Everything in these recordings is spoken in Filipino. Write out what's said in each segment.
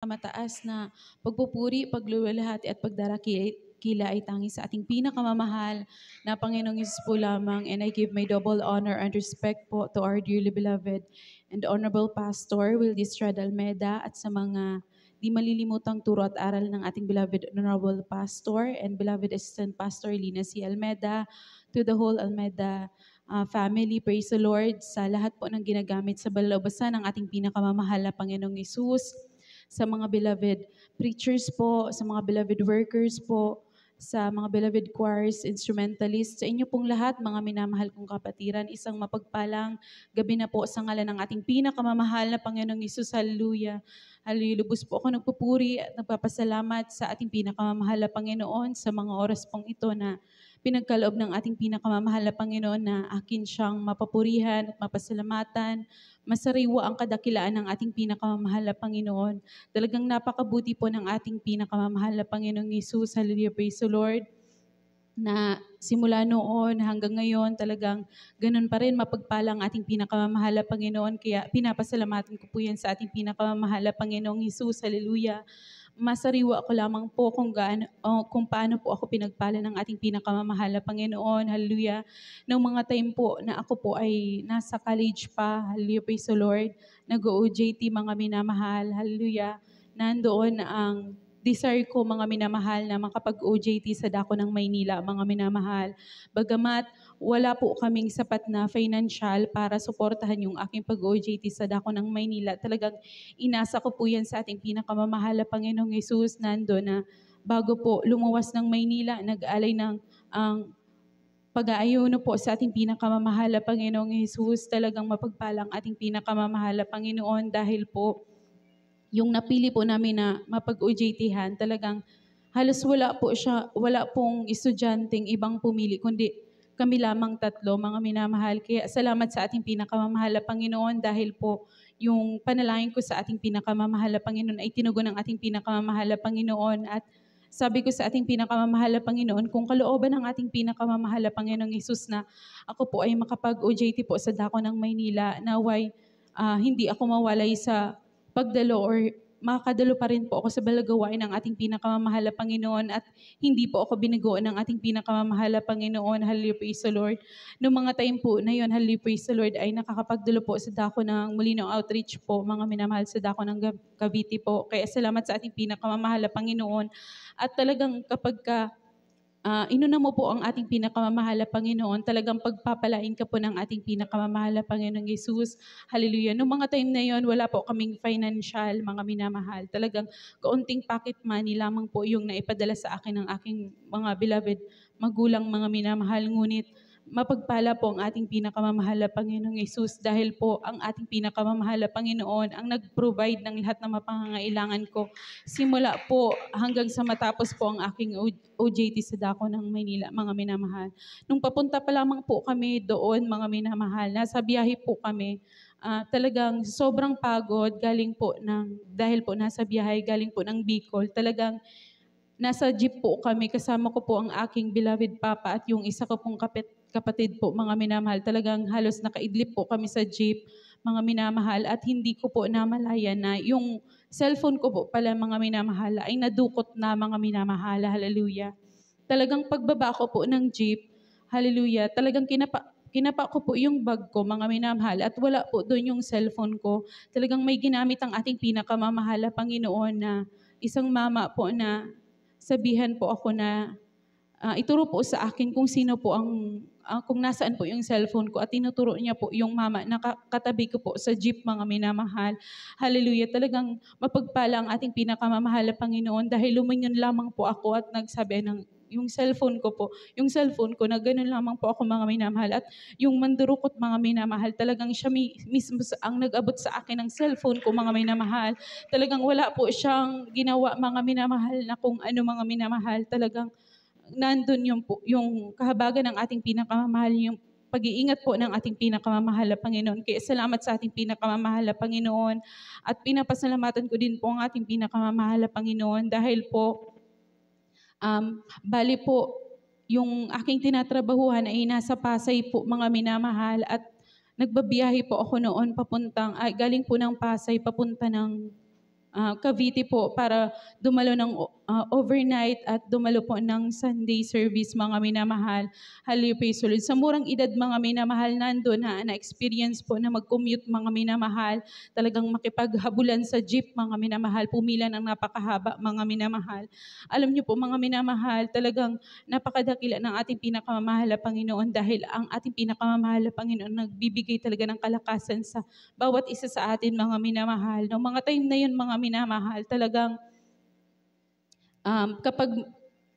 pinakamataas na pagpupuri, pagluluwalhati at pagdarakila ay tanging sa ating pinakamamahal na Panginoong Hesus po lamang. And I give my double honor and respect po to our dearly beloved and honorable Pastor Wildis Almeda at sa mga di malilimutang turo at aral ng ating beloved honorable Pastor and beloved Assistant Pastor Lina C. Almeda, to the whole Almeda family. Praise the Lord sa lahat po ng ginagamit sa balaubasan ng ating pinakamamahal na Panginoong Hesus, sa mga beloved preachers po, sa mga beloved workers po, sa mga beloved choirs, instrumentalists, sa inyo pong lahat, mga minamahal kong kapatiran, isang mapagpalang gabi na po sa ngalan ng ating pinakamamahal na Panginoong Hesus. Hallelujah. Hallelujah. Lubos po ako nagpupuri at nagpapasalamat sa ating pinakamamahal na Panginoon sa mga oras pong ito na pinagkaloob ng ating pinakamamahal na Panginoon na akin siyang mapapurihan at mapasalamatan. Masariwa ang kadakilaan ng ating pinakamamahal na Panginoon. Talagang napakabuti po ng ating pinakamamahal na Panginoong Hesus. Hallelujah, praise the Lord. Na simula noon hanggang ngayon talagang ganun pa rin mapagpalang ating pinakamamahal na Panginoon. Kaya pinapasalamatan ko po yan sa ating pinakamamahal na Panginoong Hesus. Hallelujah. Masariwa ko lamang po kung paano po ako pinagpala ng ating pinakamamahal na Panginoon. Hallelujah. Noong mga time po na ako po ay nasa college pa, hallelujah, praise the Lord, nag-OJT mga minamahal, hallelujah, nandoon ang desire ko mga minamahal na makapag-OJT sa dako ng Maynila, mga minamahal. Bagamat wala po kaming sapat na financial para suportahan yung aking pag-OJT sa dako ng Maynila, talagang inasa ko po yan sa ating pinakamamahal na Panginoong Hesus. Nando na bago po lumuwas ng Maynila, nag-alay ng pag-aayuno po sa ating pinakamamahal na Panginoong Hesus. Talagang mapagpalang ating pinakamamahal na Panginoon dahil po yung napili po namin na mapag-OJT-han, talagang halos wala pong estudyanteng ibang pumili, kundi kami lamang tatlo, mga minamahal. Kaya salamat sa ating pinakamamahal na Panginoon dahil po yung panalangin ko sa ating pinakamamahal na Panginoon ay tinugon ng ating pinakamamahal na Panginoon. At sabi ko sa ating pinakamamahal na Panginoon, kung kalooban ng ating pinakamamahal na Panginoong Hesus na ako po ay makapag-OJT po sa dako ng Maynila, naway hindi ako mawalay sa pagdalo or makakadalo pa rin po ako sa balagawain ng ating pinakamamahal na Panginoon at hindi po ako binagoan ng ating pinakamamahal na Panginoon. Hallelujah, praise the Lord. Noong mga time po na yun, hallelujah, praise the Lord, ay nakakapagdalo po sa dako ng Molino Outreach po, mga minamahal, sa dako ng Cavite po. Kaya salamat sa ating pinakamamahal na Panginoon. At talagang kapag inuna mo po ang ating pinakamamahal na Panginoon, talagang pagpapalain ka po ng ating pinakamamahal na Panginoong Hesus. Hallelujah. Noong mga time na yon, wala po kaming financial, mga minamahal. Talagang kaunting pocket money lamang po yung naipadala sa akin ng aking mga beloved magulang, mga minamahal. Ngunit mapagpala po ang ating pinakamamahal na Panginoong Hesus dahil po ang ating pinakamamahal na Panginoon ang nag-provide ng lahat ng mapangangailangan ko. Simula po hanggang sa matapos po ang aking OJT sa dako ng Maynila, mga minamahal. Nung papunta pa lamang po kami doon, mga minamahal, nasa biyahe po kami. Talagang sobrang pagod dahil po nasa biyahe, galing po ng Bicol. Talagang nasa jeep po kami, kasama ko po ang aking beloved papa at yung isa ko pong kapatid po, mga minamahal. Talagang halos nakaidlip po kami sa jeep, mga minamahal, at hindi ko po namalayan na yung cellphone ko po pala, mga minamahal, ay nadukot na, mga minamahal. Hallelujah. Talagang pagbaba ko po ng jeep, hallelujah, talagang kinapa ko po yung bag ko, mga minamahal, at wala po doon yung cellphone ko. Talagang may ginamit ang ating pinakamamahal na Panginoon na isang mama po na sabihan po ako na ituro po sa akin kung sino po kung nasaan po yung cellphone ko, at tinuturo niya po yung mama na katabi ko po sa jeep, mga minamahal. Hallelujah. Talagang mapagpala ang ating pinakamamahal na Panginoon dahil lumingon lamang po ako at nagsabi yung cellphone ko na ganun lamang po ako, mga minamahal. At yung mandurukot, mga minamahal, talagang siya mismo ang nag-abot sa akin ng cellphone ko, mga minamahal. Talagang wala po siyang ginawa, mga minamahal, na kung ano, mga minamahal. Talagang nandun yung kahabagan ng ating pinakamamahal, yung pag-iingat po ng ating pinakamamahal na Panginoon. Kaya salamat sa ating pinakamamahal na Panginoon. At pinapasalamatan ko din po ang ating pinakamamahal na Panginoon dahil po bali po, yung aking tinatrabahuhan ay nasa Pasay po, mga minamahal, at nagbabiyahe po ako noon galing po ng Pasay papunta ng Cavite po para dumalo ng overnight at dumalo po ng Sunday service, mga minamahal. Hallelujah, praise the Lord. Sa murang edad, mga minamahal, nandun na-experience po na mag-commute, mga minamahal. Talagang makipaghabulan sa jeep, mga minamahal. Pumila ng napakahaba, mga minamahal. Alam niyo po, mga minamahal, talagang napakadakila ng ating pinakamamahal na Panginoon, dahil ang ating pinakamamahal na Panginoon nagbibigay talaga ng kalakasan sa bawat isa sa atin, mga minamahal. No, mga time na yun, mga minamahal, talagang kapag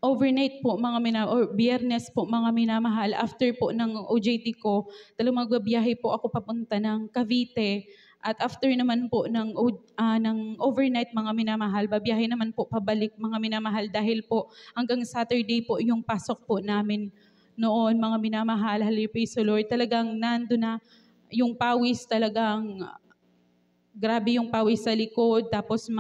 overnight po, mga or biyernes po, mga minamahal, after po ng OJT ko, talagang magbabiyahe po ako papunta ng Cavite. At after naman po ng overnight, mga minamahal, babiyahe naman po pabalik, mga minamahal, dahil po hanggang Saturday po yung pasok po namin noon, mga minamahal. Hallelujah, praise the Lord. Talagang nando na yung pawis, talagang grabe yung pawis sa likod, tapos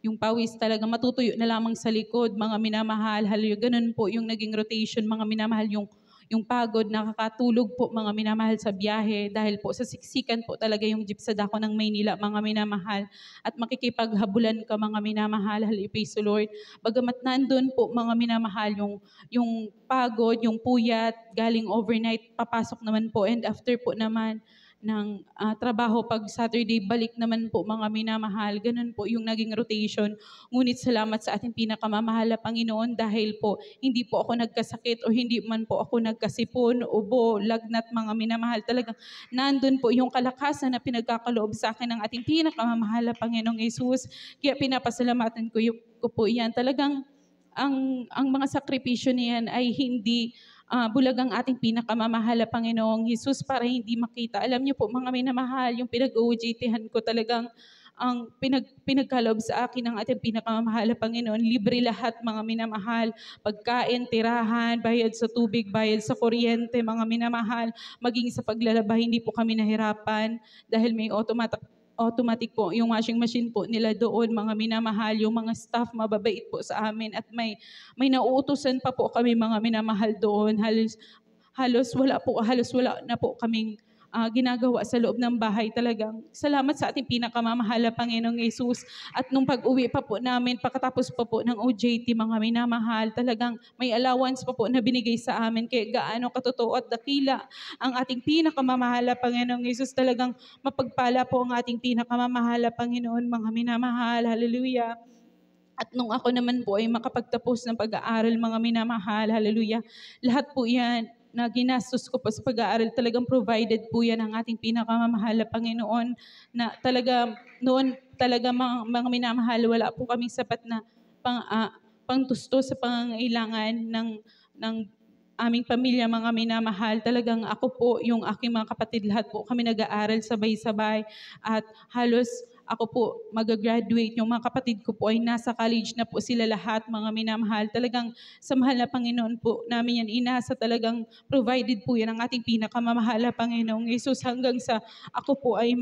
yung pawis talaga matutuyo na lamang sa likod, mga minamahal. Hallelujah. Ganun po yung naging rotation, mga minamahal, yung pagod, nakakatulog po, mga minamahal, sa biyahe, dahil po sa siksikan po talaga yung jeep sa dako ng Maynila, mga minamahal, at makikipaghabulan ka, mga minamahal. Hallelujah, praise the Lord. Bagamat nandun po, mga minamahal, yung pagod, yung puyat, galing overnight, papasok naman po, and after po naman ng trabaho, pag Saturday, balik naman po, mga minamahal. Ganun po yung naging rotation. Ngunit salamat sa ating pinakamamahal na Panginoon, dahil po hindi po ako nagkasakit o hindi man po ako nagkasipon, ubo, lagnat, mga minamahal. Talagang nandun po yung kalakasan na pinagkakaloob sa akin ng ating pinakamamahal na Panginoong Yesus. Kaya pinapasalamatan ko po yan. Talagang ang mga sakripisyo niyan ay hindi bulag ang ating pinakamamahal na Panginoong Hesus para hindi makita. Alam niyo po, mga minamahal, yung pinag-OJT-han ko, talagang ang pinagkaloob sa akin ng ating pinakamamahal na Panginoon, libre lahat, mga minamahal. Pagkain, tirahan, bayad sa tubig, bayad sa kuryente, mga minamahal. Maging sa paglalaba, hindi po kami nahirapan dahil may automatic po yung washing machine po nila doon, mga minamahal. Yung mga staff mababait po sa amin, at may nauutusan pa po kami, mga minamahal, doon. Halos wala na po kaming ginagawa sa loob ng bahay. Talagang salamat sa ating pinakamamahal na Panginoong Yesus. At nung pag-uwi pa po namin, pagkatapos pa po ng OJT, mga minamahal, talagang may allowance pa po na binigay sa amin. Kaya gaano katotoo at dakila ang ating pinakamamahal na Panginoong Yesus. Talagang mapagpala po ang ating pinakamamahal na Panginoon, mga minamahal. Hallelujah. At nung ako naman po ay makapagtapos ng pag-aaral, mga minamahal, hallelujah, lahat po yan na ginastos ko po sa pag-aaral, talagang provided po yan ng ating pinakamamahal na Panginoon, na talaga noon, talaga mga minamahal, wala po kaming sapat na pangtusto sa pangangailangan ng aming pamilya, mga minamahal. Talagang ako po, yung aking mga kapatid, lahat po kami nag-aaral sabay-sabay, at halos ako po mag-graduate. Yung mga kapatid ko po ay nasa college na po sila lahat, mga minamahal. Talagang sa mahal na Panginoon po namin yan inasa. Talagang provided po yan ang ating pinakamamahal na Panginoong Yesus, hanggang sa ako po ay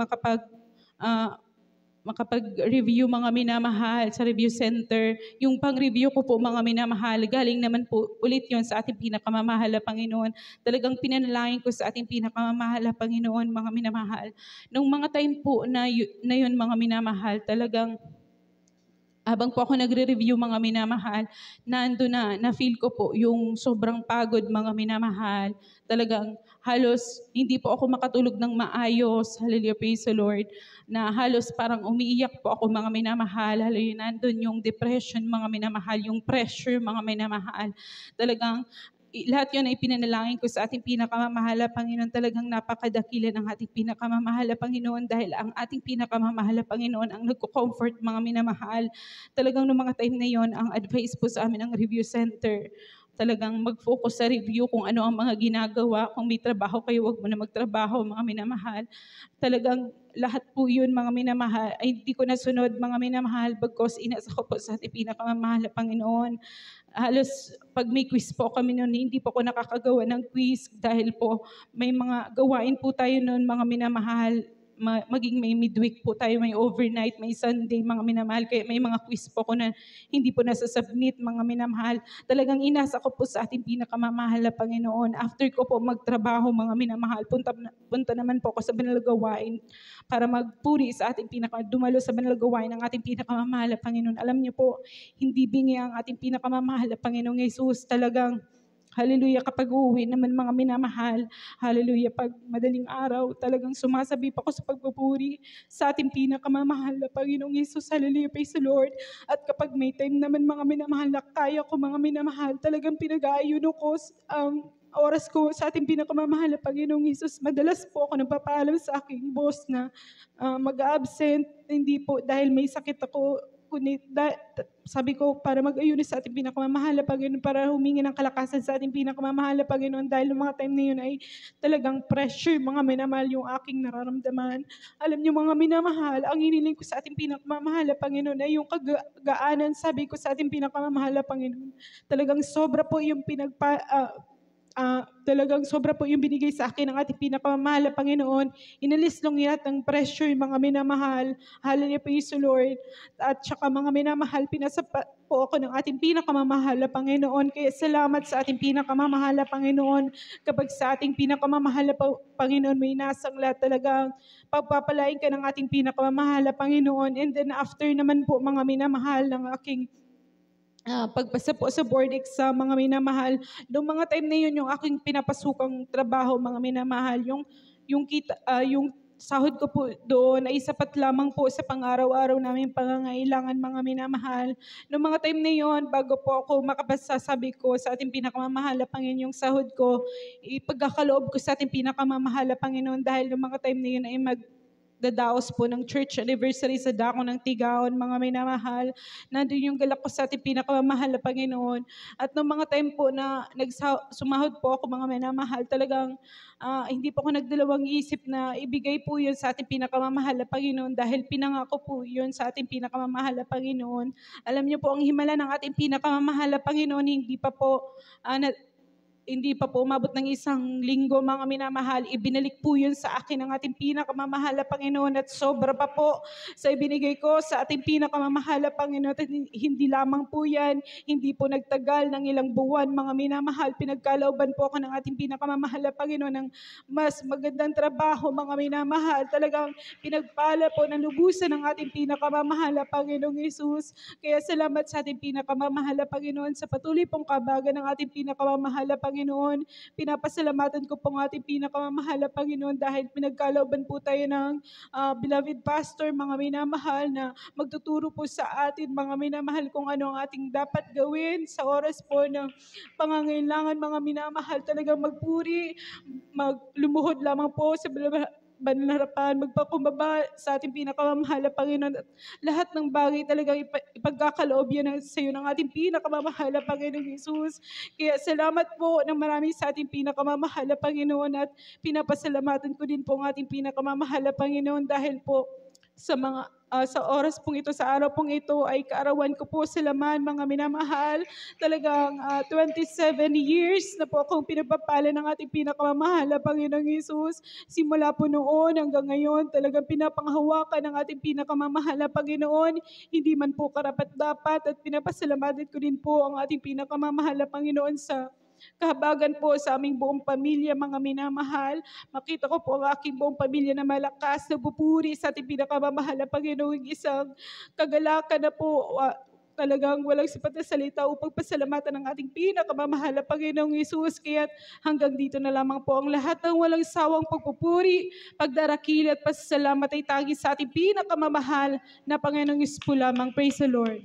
makapag-review, mga minamahal, sa review center. Yung pang-review ko po, mga minamahal, galing naman po ulit yon sa ating pinakamamahal na Panginoon. Talagang pinanalangin ko sa ating pinakamamahal na Panginoon, mga minamahal. Nung mga time po na yun, mga minamahal, talagang habang po ako nagre-review, mga minamahal, na-feel ko po yung sobrang pagod, mga minamahal. Talagang halos hindi po ako makatulog ng maayos. Hallelujah, praise the Lord. Na halos parang umiiyak po ako, mga minamahal. Hallelujah, nandun yung depression, mga minamahal, yung pressure, mga minamahal. Talagang lahat yun ay pinanalangin ko sa ating pinakamamahal na Panginoon. Talagang napakadakila ng ating pinakamamahal na Panginoon, dahil ang ating pinakamamahal na Panginoon ang nagko-comfort, mga minamahal. Talagang noong mga time na yon, ang advice po sa amin ng review center, talagang mag-focus sa review, kung ano ang mga ginagawa. Kung may trabaho kayo, wag mo na magtrabaho, mga minamahal. Talagang lahat po yun, mga minamahal, ay hindi ko nasunod, mga minamahal, bagkos inasa ko po sa ating pinakamamahal na Panginoon. Halos pag may quiz po kami noon, hindi po ako nakakagawa ng quiz, dahil po may mga gawain po tayo noon, mga minamahal. maging may midweek po tayo, may overnight, may Sunday, mga minamahal. Kaya may mga quiz po ko na hindi po nasasubmit, mga minamahal. Talagang inasa ko po sa ating pinakamamahal na Panginoon. After ko po magtrabaho, mga minamahal, punta naman po ako sa banal gawain para magpuri sa ating dumalo sa banal gawain ng ating pinakamamahal na Panginoon. Alam niyo po, hindi bingi ang ating pinakamamahal na Panginoong Jesus. Talagang hallelujah, kapag uuwi naman mga minamahal, hallelujah, pag madaling araw, talagang sumasabi pa ako sa pagpupuri sa ating pinakamamahal na Panginoong Hesus. Hallelujah, praise the Lord. At kapag may time naman mga minamahal na kaya ko mga minamahal, talagang pinag-aayuno ko ang oras ko sa ating pinakamamahal na Panginoong Hesus. Madalas po ako nagpapaalam sa aking boss na mag-absent, hindi po dahil may sakit ako, kundi sabi ko para mag-ayuno sa ating pinakamamahal na Panginoon, para humingi ng kalakasan sa ating pinakamamahal na Panginoon, dahil yung mga time na yun ay talagang pressure, mga minamahal, yung aking nararamdaman. Alam niyo mga minamahal, ang hiniling ko sa ating pinakamamahal na Panginoon ay yung kagaanan, sabi ko sa ating pinakamamahal na Panginoon. Talagang sobra po yung talagang sobra po yung binigay sa akin ng ating pinakamamahal na Panginoon. Inalis lang yan ang pressure, mga minamahal. Hallelujah, praise the Lord. At saka mga minamahal, pinasapa po ako ng ating pinakamamahal na Panginoon. Kaya salamat sa ating pinakamamahal na Panginoon. Kapag sa ating pinakamamahal na Panginoon may nasangla, talagang pagpapalain ka ng ating pinakamamahal na Panginoon. And then after naman po mga minamahal ng aking pagpasa po sa board exam, mga minamahal, noong mga time na yun, yung aking pinapasukang trabaho, mga minamahal, yung sahod ko po doon ay sapat lamang po sa pang-araw-araw namin pangangailangan, mga minamahal. Noong mga time na yun, bago po ako makapasa, sabi ko sa ating pinakamamahal na Panginoon, yung sahod ko, ipagkakaloob ko sa ating pinakamamahal na Panginoon, dahil noong mga time na yun ay dadaos po ng church anniversary sa dako ng Tigaon, mga minamahal. Nandun yung galak ko sa ating pinakamamahal na Panginoon. At noong mga time po na sumahod po ako, mga minamahal, talagang hindi po ako nagdalawang isip na ibigay po yun sa ating pinakamamahal na Panginoon, dahil pinangako po yun sa ating pinakamamahal na Panginoon. Alam niyo po, ang himala ng ating pinakamamahal na Panginoon, hindi pa po umabot ng isang linggo, mga minamahal, ibinalik po yun sa akin ng ating pinakamamahal na Panginoon, at sobra pa po sa ibinigay ko sa ating pinakamamahal na Panginoon. At hindi lamang po yan, hindi po nagtagal ng ilang buwan, mga minamahal, pinagkalooban po ako ng ating pinakamamahal na Panginoon ng mas magandang trabaho, mga minamahal. Talagang pinagpala po ng lubusan ng ating pinakamamahal na Panginoong Hesus. Kaya salamat sa ating pinakamamahal na Panginoon sa patuloy pong kabagan ng ating pinakamamahal na Panginoon. Pinapasalamatan ko po ang ating pinakamamahal na Panginoon, dahil pinagkalooban po tayo ng beloved pastor, mga minamahal, na magtuturo po sa atin, mga minamahal, kung ano ang ating dapat gawin sa oras po ng pangangailangan, mga minamahal. Talagang magpuri, maglumuhod lamang po sa banal na harapan, magpakumbaba sa ating pinakamamahal na Panginoon. At lahat ng bagay talagang ipagkakaloob yan sa iyo ng ating pinakamamahal na Panginoon Jesus. Kaya salamat po ng marami sa ating pinakamamahal na Panginoon, at pinapasalamatan ko din po ang ating pinakamamahal na Panginoon, dahil po sa oras pong ito, sa araw pong ito, ay kaarawan ko po sila man, mga minamahal. Talagang 27 years na po akong pinagpapala ng ating pinakamamahal na Panginoong Jesus. Simula po noon hanggang ngayon, talagang pinapanghawakan ng ating pinakamamahal na Panginoon. Hindi man po karapat-dapat, at pinapasalamatan ko din po ang ating pinakamamahal na Panginoon sa kahabagan po sa aming buong pamilya, mga minamahal. Makita ko po ang aking buong pamilya na malakas, nagpupuri sa ating pinakamamahal na Panginoong. Isang kagalakan na po, talagang walang sapat na salita upang pasalamatan ng ating pinakamamahal na Panginoong Hesus. Kaya hanggang dito na lamang po ang lahat ng walang sawang pagpupuri, pagdarakil at pasasalamat ay tanging sa ating pinakamamahal na Panginoong Hesus po lamang. Praise the Lord.